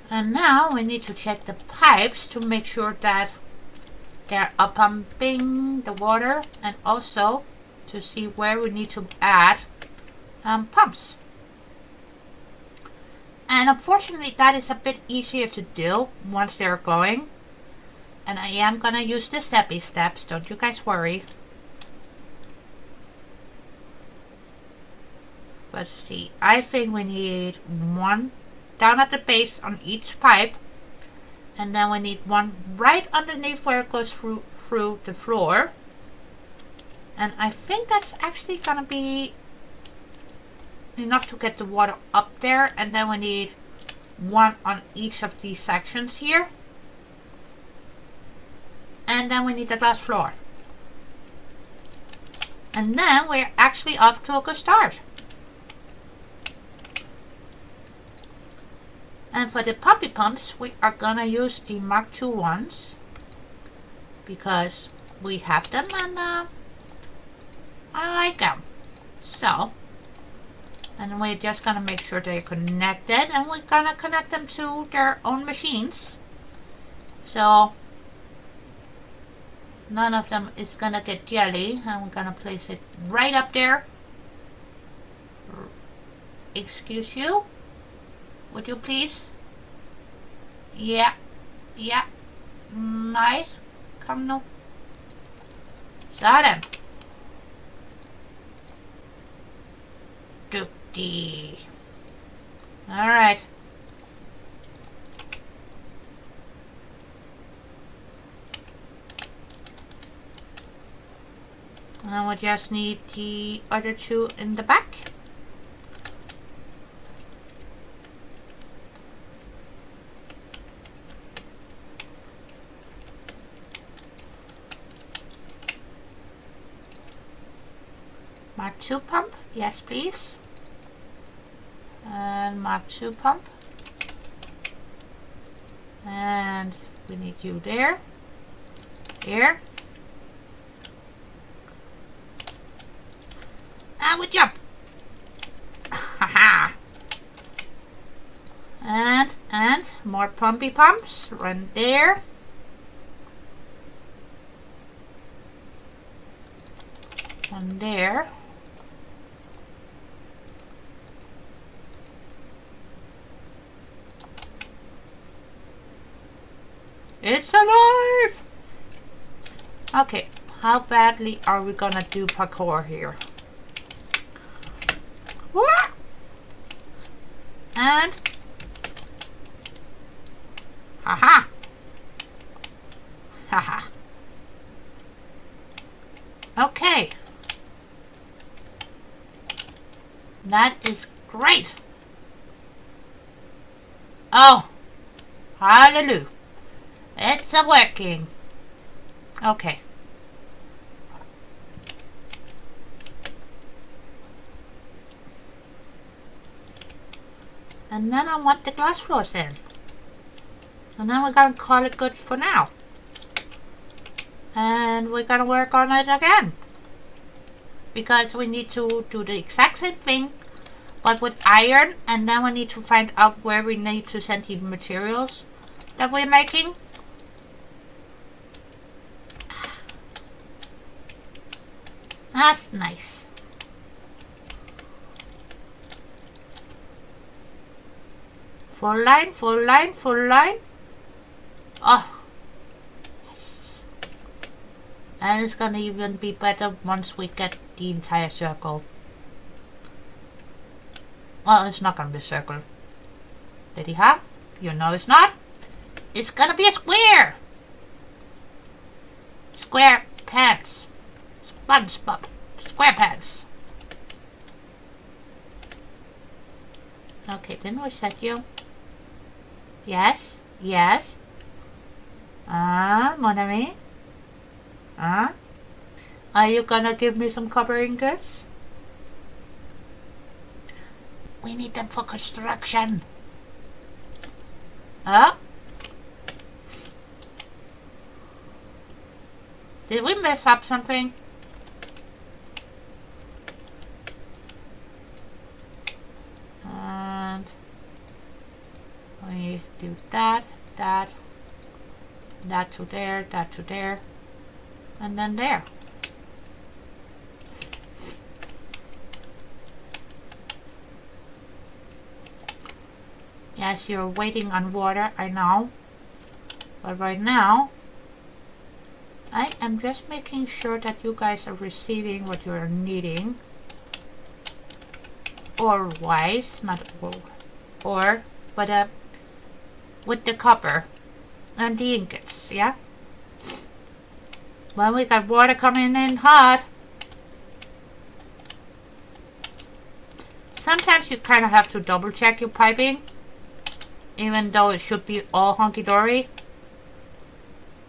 And now we need to check the pipes to make sure that they're pumping the water, and also to see where we need to add pumps. And unfortunately that is a bit easier to do once they're going. And I am gonna use the steppy steps, don't you guys worry. Let's see, I think we need one down at the base on each pipe, and then we need one right underneath where it goes through the floor. And I think that's actually gonna be enough to get the water up there, and then we need one on each of these sections here, and then we need the glass floor, and then we're actually off to a good start. And for the puppy pumps, we are gonna use the Mark II ones because we have them and I like them. So, and we're just gonna make sure they're connected, and we're gonna connect them to their own machines. So none of them is gonna get jelly, and we're gonna place it right up there. Excuse you? Would you please? Yeah. Nej, kom nu. Sådan. Dygtig. Alright. Now we just need the other two in the back. Mark II pump, yes please. And Mark II pump. And we need you there. Here. And we jump. Haha. And more pumpy pumps. Run there. One there. It's alive! Okay, how badly are we gonna do parkour here? What? And haha. Haha. Okay. That is great. Oh, hallelujah. It's a working. Okay. And then I want the glass floors in. And then we're gonna call it good for now. And we're gonna work on it again. Because we need to do the exact same thing, but with iron, and then we need to find out where we need to send the materials that we're making. That's nice. Full line, full line, full line. Oh, yes. And it's gonna even be better once we get the entire circle. Well, it's not gonna be a circle. Lady Ha? You know it's not. It's gonna be a square. Square pants. SpongeBob. SquarePants. Okay, didn't we set you? Yes, yes. Mon ami? Are you gonna give me some covering goods? We need them for construction. Did we mess up something? And we do that to there, that to there, and then there. Yes, you're waiting on water, I know. But right now, I am just making sure that you guys are receiving what you're needing. Or wise, not or, but with the copper and the ingots, yeah? Well, we got water coming in hot. Sometimes you kind of have to double check your piping, even though it should be all hunky-dory.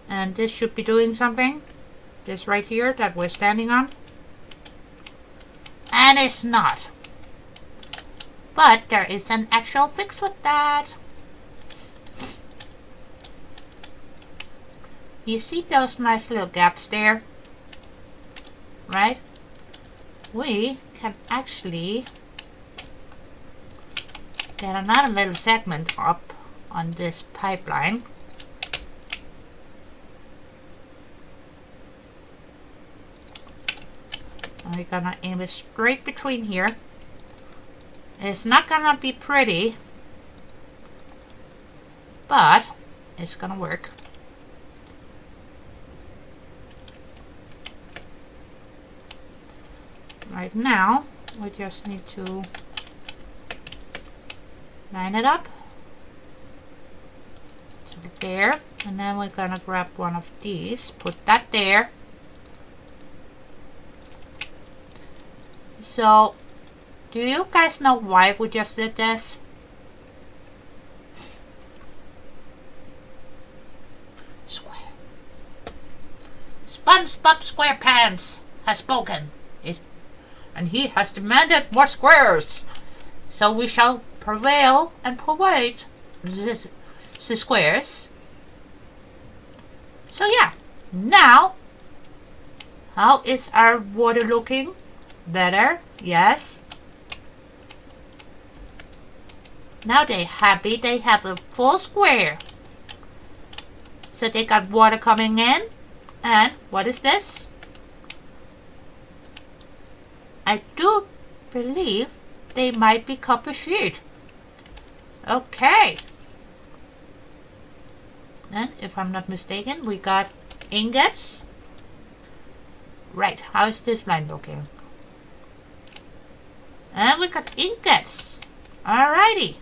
And this should be doing something. This right here that we're standing on. And it's not. But there is an actual fix with that. You see those nice little gaps there? Right? We can actually get another little segment up on this pipeline. And we're gonna aim it straight between here. It's not gonna be pretty, but it's gonna work. Right now, we just need to line it up to there, and then we're gonna grab one of these, put that there. So, do you guys know why we just did this? Square. SpongeBob SquarePants has spoken. And he has demanded more squares. So we shall prevail and provide the squares. So yeah, now, how is our water looking? Better, yes. Now they're happy, they have a full square. So they got water coming in. And what is this? I do believe they might be copper sheet. Okay. And if I'm not mistaken, we got ingots. Right, how is this line looking? And we got ingots. Alrighty.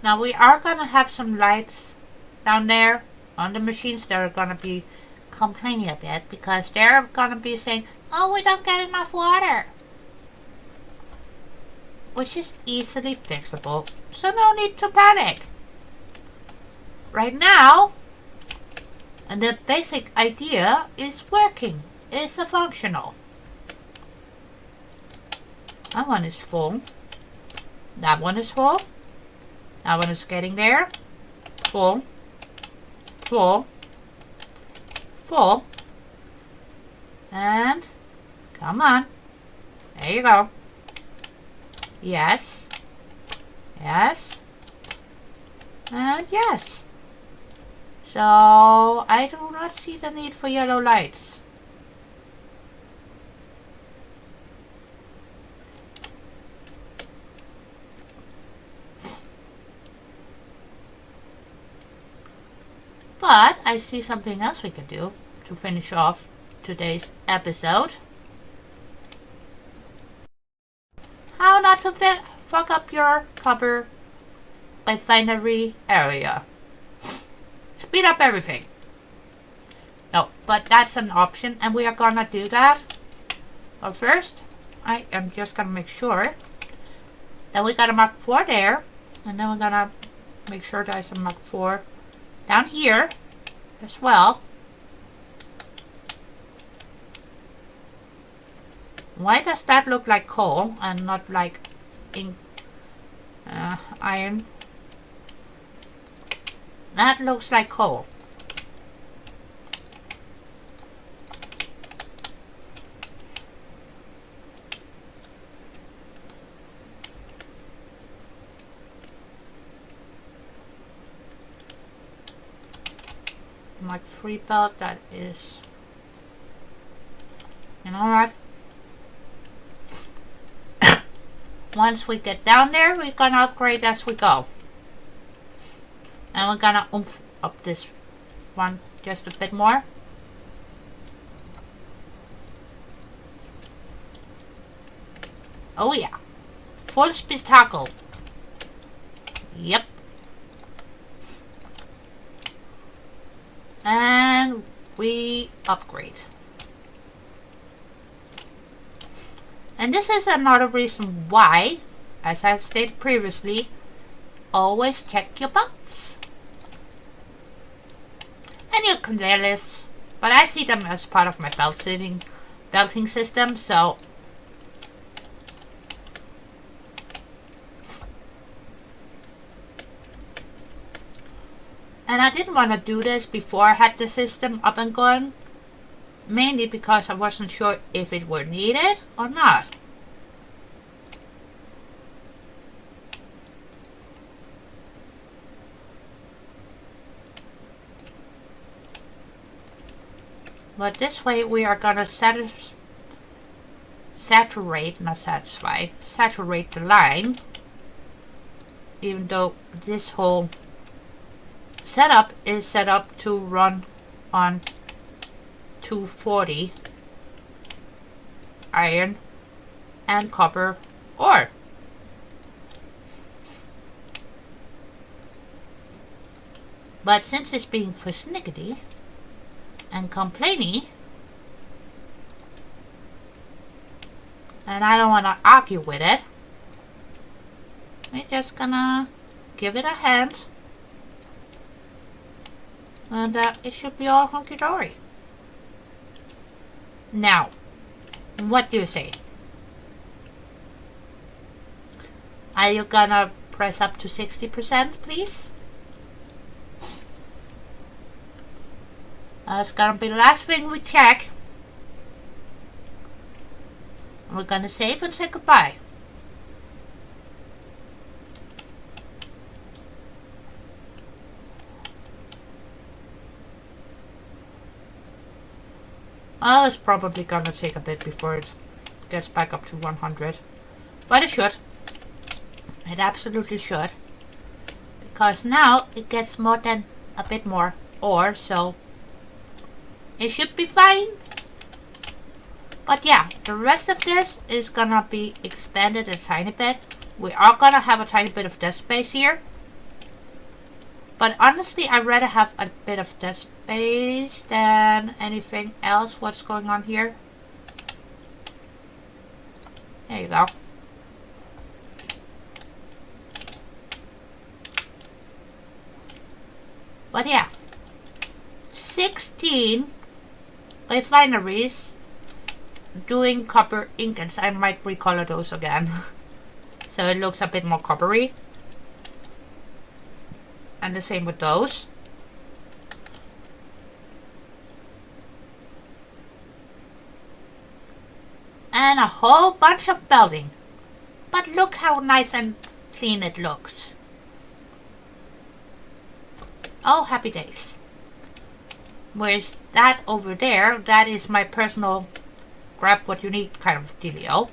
Now we are gonna have some lights down there on the machines that are gonna be complaining a bit because they're gonna be saying, oh, we don't get enough water. Which is easily fixable, so no need to panic. Right now, and the basic idea is working, is functional. That one is full. That one is full. That one is getting there. Full. Full. Full. And come on. There you go. Yes. Yes. And yes. So I do not see the need for yellow lights. But I see something else we can do to finish off today's episode. How not to fuck up your copper refinery area. Speed up everything. No, but that's an option and we are gonna do that. But first, I am just gonna make sure that we got a Mark 4 there. And then we're gonna make sure there's a Mark 4 down here as well. Why does that look like coal and not like iron? That looks like coal. Like 3 belt, that is, you know what? Once we get down there, we're gonna upgrade as we go. And we're gonna oomph up this one just a bit more. Oh yeah. Full spectacle. Yep. And we upgrade. And this is another reason why, as I've stated previously, always check your belts. And your conveyor lists. But I see them as part of my belting system, so and I didn't want to do this before I had the system up and going, mainly because I wasn't sure if it were needed or not. But this way we are gonna saturate the line, even though this whole setup is set up to run on 240 iron and copper ore. But since it's being persnickety and complainy, and I don't want to argue with it, we're just gonna give it a hand. And it should be all hunky-dory. Now, what do you say? Are you gonna press up to 60%, please? It's gonna be the last thing we check. We're gonna save and say goodbye. Oh, it's probably gonna take a bit before it gets back up to 100. But it should. It absolutely should. Because now it gets more than a bit more ore, so it should be fine. But yeah, the rest of this is gonna be expanded a tiny bit. We are gonna have a tiny bit of desk space here. But honestly, I'd rather have a bit of desk space than anything else. What's going on here? There you go. But yeah, 16 refineries doing copper ingots. I might recolor those again. So it looks a bit more coppery. And the same with those. And a whole bunch of building. But look how nice and clean it looks. Oh, happy days. Where's that over there? That is my personal grab what you need kind of dealio.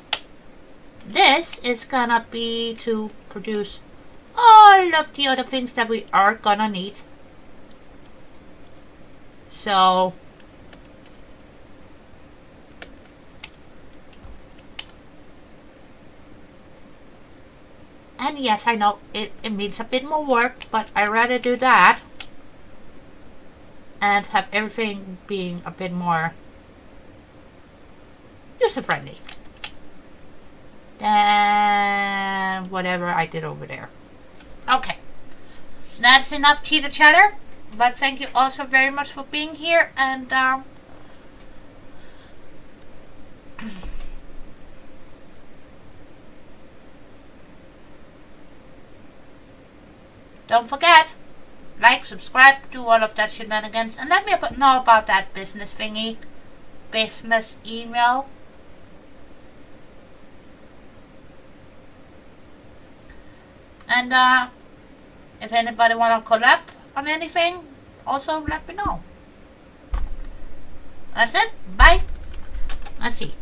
This is gonna be to produce all of the other things that we are gonna need. So and yes, I know it means a bit more work, but I'd rather do that and have everything being a bit more user-friendly than whatever I did over there. Okay, that's enough chitter chatter, but thank you also very much for being here, and don't forget, like, subscribe, do all of that shenanigans, and let me know about that business thingy, business email. And if anybody want to collab on anything, also let me know. That's it. Bye. Let's see.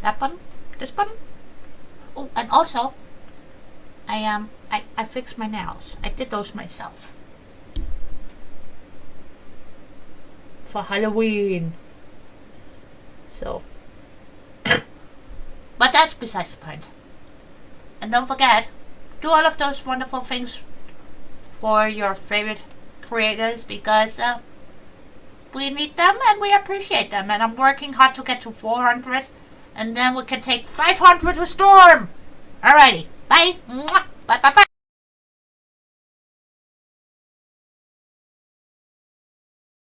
That button? This button? Oh, and also, I fixed my nails. I did those myself. For Halloween. So. But that's besides the point. And don't forget, do all of those wonderful things for your favorite creators, because we need them and we appreciate them, and I'm working hard to get to 400, and then we can take 500 with Storm. Alrighty, bye. Mwah. Bye bye bye.